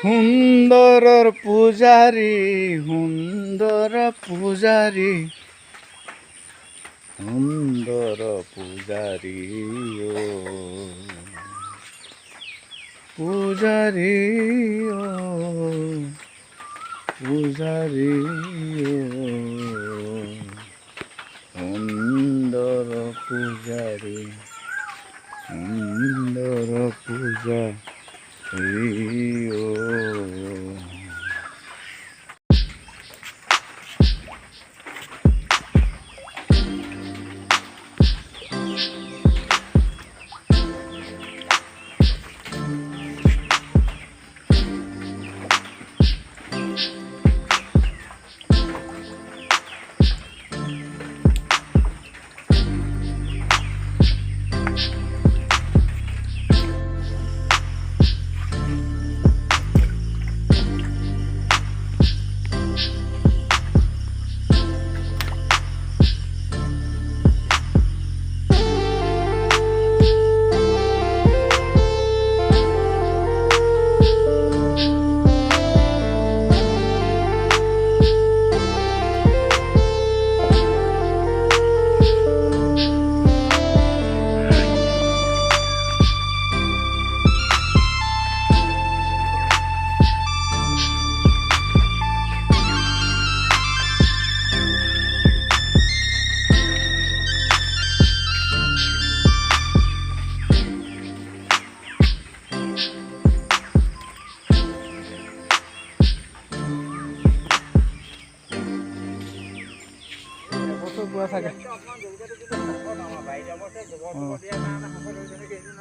সুন্দৰৰ পূজাৰী সুন্দৰ পূজাৰী সুন্দৰ পূজাৰী পূজাৰী পূজাৰী সুন্দৰ পূজাৰী সুন্দৰ পূজাৰী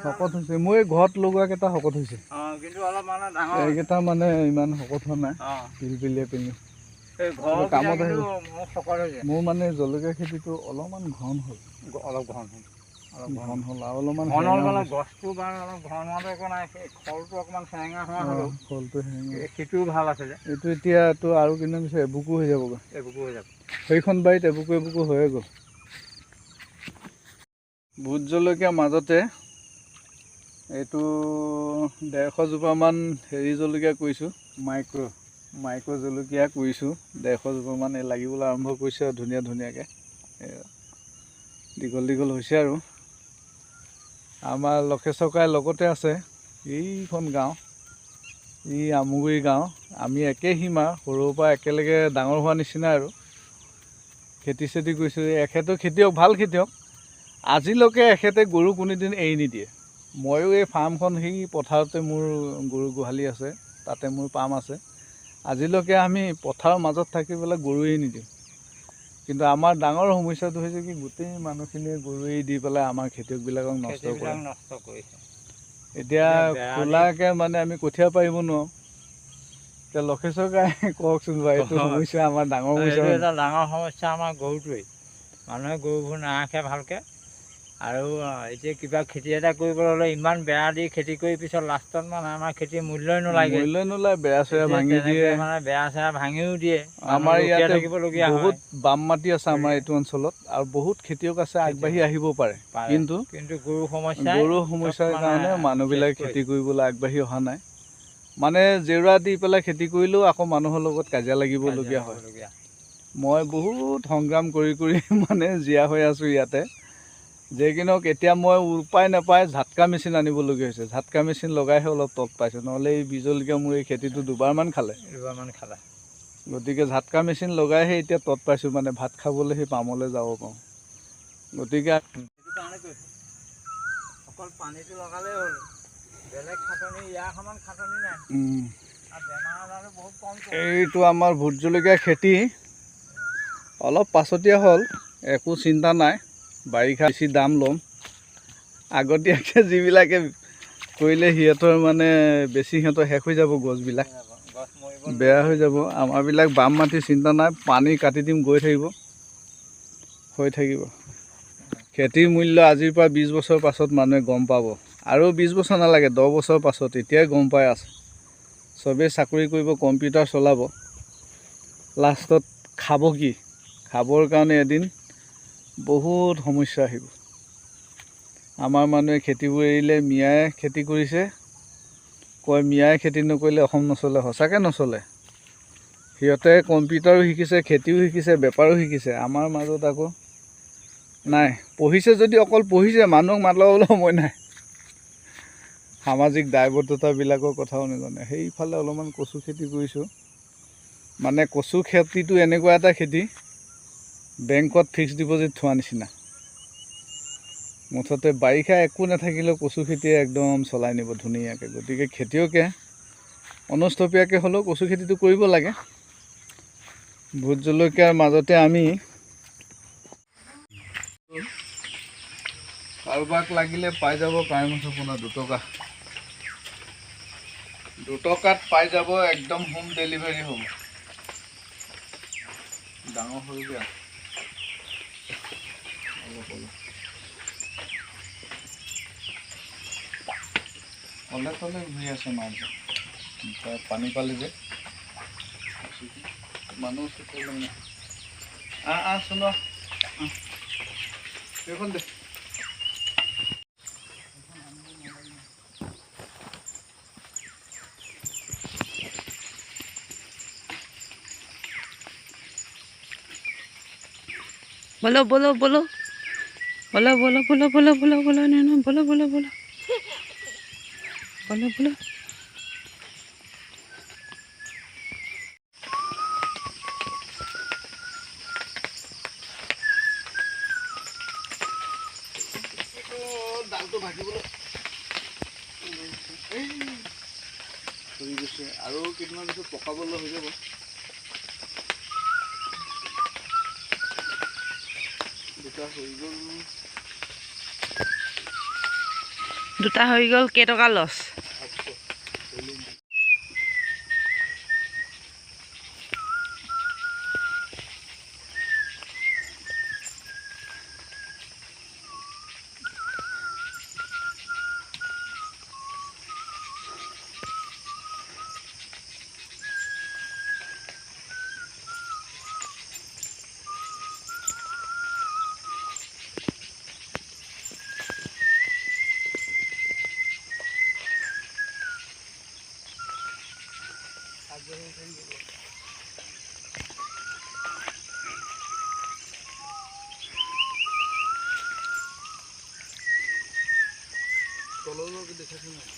শকত হৈছে মই ঘৰত লগোৱা কেইটা শকত হৈছে এইকেইটা মানে ইমান শকত হোৱা নাই পিলপিলিয়ে পিনি কামত আহিব মোৰ মানে জলকীয়া খেতিটো অলপমান ঘন হ'ল অলপ ঘন হ'ল আৰু অলপমান গছটো একো নাই ফলটো অকণমান চেৰেঙা হোৱা হ'ল ফলটো খেতিও ভাল আছে যে এইটো এতিয়াতো আৰু কিমান পিছত এবুকু হৈ যাবগৈ সেইখন বাৰীত এবুকু হৈয়ে গ'ল ভোট জলকীয়া মাজতে এইটো 150 জোপামান হেৰি জলকীয়া কৰিছোঁ মাইক্ৰ' জলকীয়া কৰিছোঁ 150 জোপামান এই লাগিবলৈ আৰম্ভ কৰিছে আৰু ধুনীয়াকৈ দীঘল হৈছে আৰু আমাৰ লক্ষেশ্বৰ কাইৰ লগতে আছে এইখন গাঁও আমুগুৰি গাঁও আমি একে সীমা সৰুৰ পৰা একেলগে ডাঙৰ হোৱা নিচিনা আৰু খেতি কৰিছোঁ এখেতো খেতিয়ক ভাল খেতিয়ক আজিলৈকে এখেতে গৰু কোনোদিন এৰি নিদিয়ে ময়ো এই ফাৰ্মখন সেই পথাৰতে মোৰ গৰু গোহালি আছে তাতে মোৰ পাম আছে আজিলৈকে আমি পথাৰৰ মাজত থাকি পেলাই গৰু এৰি নিদিওঁ কিন্তু আমাৰ ডাঙৰ সমস্যাটো হৈছে কি গোটেই মানুহখিনিয়ে গৰু এৰি দি পেলাই আমাৰ খেতিয়কবিলাকক নষ্ট কৰিছে এতিয়া খোলাকৈ মানে আমি কঠীয়া পাৰিব নোৱাৰোঁ এতিয়া লক্ষেশ্বৰ কাই কওকচোন বাৰু এইটো সমস্যা আমাৰ ডাঙৰ সমস্যা আমাৰ গৰুটোৱেই মানুহে গৰুবোৰ নাৰাখে ভালকৈ আৰু এতিয়া কিবা খেতি এটা কৰিবলৈ হ'লে ইমান বেৰা দি খেতি কৰি পিছত লাষ্টত মানে আমাৰ খেতিৰ মূল্যই নোলায় বেৰা চেৰা ভাঙি দিয়ে মানে বেৰা চেৰা ভাঙিও দিয়ে আমাৰ ইয়াতে থাকিবলগীয়া বহুত বাম মাটি আছে আমাৰ এইটো অঞ্চলত আৰু বহুত খেতিয়ক আছে আগবাঢ়ি আহিব পাৰে কিন্তু গৰু সমস্যাৰ কাৰণে মানুহবিলাকে খেতি কৰিবলৈ আগবাঢ়ি অহা নাই মানে জেওৰা দি পেলাই খেতি কৰিলেও আকৌ মানুহৰ লগত কাজিয়া লাগিবলগীয়া হয় মই বহুত সংগ্ৰাম কৰি মানে জীয়া হৈ আছোঁ ইয়াতে যে কি নহওক এতিয়া মই উপায় নাপায় ঝাটকা মেচিন আনিবলগীয়া হৈছে ঝাটকা মেচিন লগাইহে অলপ তত পাইছোঁ নহ'লে এই বিজলকীয়া মোৰ এই খেতিটো দুবাৰমান খালে গতিকে ঝাটকা মেচিন লগাইহে এতিয়া তত পাইছোঁ মানে ভাত খাবলৈ সেই পামলৈ যাব পাৰোঁ গতিকে অকল পানীটো লগালেই হ'ল বেলেগ খাটনি ইয়াৰ সমান খাটনি নাই এইটো আমাৰ ভোট জলকীয়া খেতি অলপ পাছতীয়া হ'ল একো চিন্তা নাই বাৰিষা বেছি দাম ল'ম আগতীয়াকৈ যিবিলাকে কৰিলে সিহঁতৰ মানে বেছি সিহঁতৰ শেষ হৈ যাব গছবিলাক বেয়া হৈ যাব আমাৰবিলাক বাম মাটি চিন্তা নাই পানী কাটি দিম গৈ থাকিব হৈ থাকিব খেতিৰ মূল্য আজিৰ পৰা 20 বছৰ পাছত মানুহে গম পাব আৰু 20 বছৰ নালাগে 10 বছৰ পাছত এতিয়াই গম পাই আছে চবেই চাকৰি কৰিব কম্পিউটাৰ চলাব লাষ্টত খাব কি খাবৰ কাৰণে এদিন বহুত সমস্যা আহিব আমাৰ মানুহে খেতিবোৰ এৰিলে মিয়াই খেতি কৰিছে কয় মিয়াই খেতি নকৰিলে অসম নচলে, সঁচাকৈ নচলে। সিহঁতে কম্পিউটাৰো শিকিছে, খেতিও শিকিছে, বেপাৰো শিকিছে। আমাৰ মাজত আকৌ নাই। পঢ়িছে যদি অকল পঢ়িছে, মানুহক মাত লগাবলৈ সময় নাই। সামাজিক দায়বদ্ধতাবিলাকৰ কথাও নাজানে। সেইফালে অলপমান কচু খেতি কৰিছোঁ। মানে কচু খেতিটো এনেকুৱা এটা খেতি, বেংকত ফিক্সড ডিপ'জিট থোৱা নিচিনা। মুঠতে বাৰিষা একো নাথাকিলেও কচু খেতিয়ে একদম চলাই নিব ধুনীয়াকৈ। গতিকে খেতিয়কে অনুস্থপীয়াকৈ হ'লেও কচু খেতিটো কৰিব লাগে। ভোট জলকীয়াৰ মাজতে আমি কাৰোবাক লাগিলে পাই যাব কাইমচু পোনা 2 টকা। 2 টকাত পাই যাব, একদম হোম ডেলিভাৰী হ'ব। ডাঙৰ হ'লগৈ অলপ অলপ তলে তলে ঘূৰি আছে মাছ। পানী পালে যে মানুহ চোন এইখন দে। बोलो बोलो बोलो बोलो बोलो बोलो बोलो बोलो बोलो नैनो बोलो बोलो बोलो बोलो बोलो। ডালটো ভাজিবলৈ ধৰি গৈছে, আৰু কেইদিনমান পিছত পকাবলৈ হৈ যাব। দুটা হৈ গ'ল। কেইটকা লছ? তললৈকে দেখাইছোঁ নাই?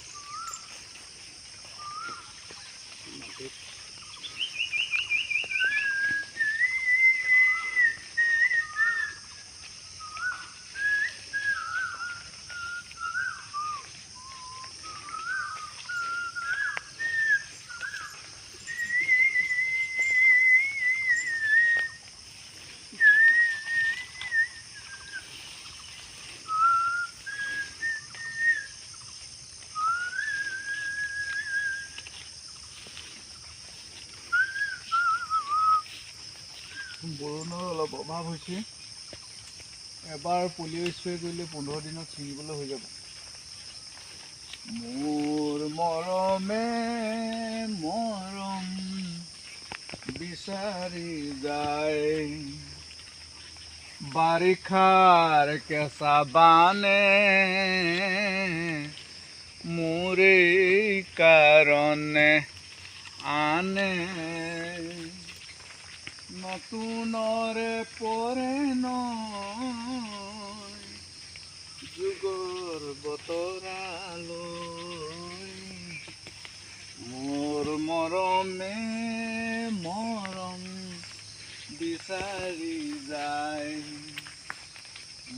বৰষুণৰ অলপ অভাৱ হৈছে। এবাৰ পলিঅ' স্প্ৰে কৰিলে 15 দিনত ছিঙিবলৈ হৈ যাব। মোৰ মৰমে মৰম বিচাৰি যায়, বাৰিষাৰ কেঁচা বানে মোৰে কাৰণে আনে, নতুনৰে পৰে নয় যুগৰ বতৰালৈ। মোৰ মৰমে মৰম বিচাৰি যায়,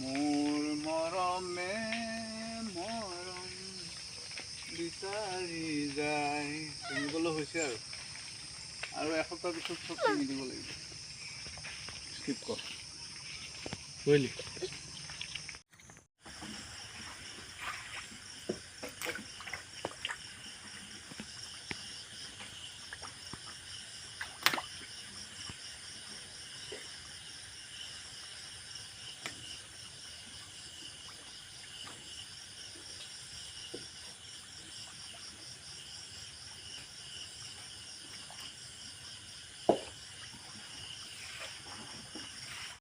মোৰ মৰমে মৰম বিচাৰি যায়। ছিঙিবলৈ হৈছে আৰু এসপ্তাহ পিছত চব ছিঙি দিব লাগিব। স্কিপ কৰ কৰিলি।